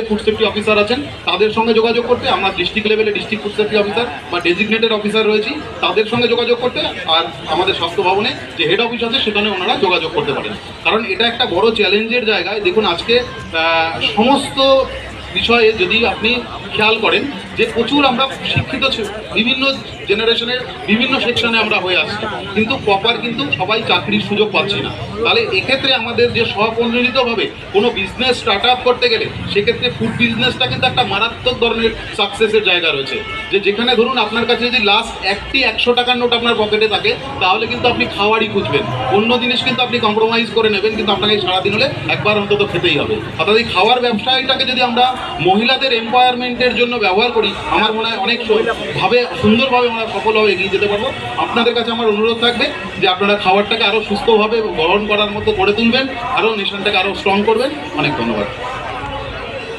Food safety officer আছেন তাদের সঙ্গে যোগাযোগ করতে, আমরা ডিস্ট্রিক্ট লেভেলে ডিস্ট্রিক্ট ফুড সেফটি অফিসার বা ডেজিগনেটেড অফিসার রয়েছি তাদের সঙ্গে যোগাযোগ করতে, আর আমাদের স্বাস্থ্য ভবনে যে হেড অফিস আছে সেখানে ওনারা যোগাযোগ করতে পারেন। কারণ এটা একটা বড় চ্যালেঞ্জের জায়গায়। দেখুন আজকে সমস্ত বিষয়ে যদি আপনি খেয়াল করেন যে প্রচুর আমরা শিক্ষিত বিভিন্ন জেনারেশনের বিভিন্ন সেকশনে আমরা হয়ে আসছি, কিন্তু প্রপার কিন্তু সবাই চাকরির সুযোগ পাচ্ছি না। তাহলে এক্ষেত্রে আমাদের যে স্বপ্রণোদিতভাবে কোনো বিজনেস স্টার্ট আপ করতে গেলে সেক্ষেত্রে ফুড বিজনেসটা কিন্তু একটা মারাত্মক ধরনের সাকসেসের জায়গা রয়েছে। যেখানে ধরুন আপনার কাছে যদি লাস্ট 100 টাকার নোট আপনার পকেটে থাকে তাহলে কিন্তু আপনি খাওয়ারই খুঁজবেন, অন্য জিনিস কিন্তু আপনি কম্প্রোমাইজ করে নেবেন, কিন্তু আপনাকে সারাদিন হলে একবার অন্তত খেতেই হবে। অর্থাৎ এই খাওয়ার ব্যবসাটাকে যদি আমরা মহিলাদের এম্পাওয়ারমেন্টের জন্য ব্যবহার করি, আমার মনে হয় অনেক সুন্দরভাবে আমরা সফলভাবে এগিয়ে যেতে পারবো। আপনাদের কাছে আমার অনুরোধ থাকবে যে আপনারা খাবারটাকে আরও সুস্থভাবে গ্রহণ করার মতো করে তুলবেন, আরও নেশনটাকে আরও স্ট্রং করবেন। অনেক ধন্যবাদ।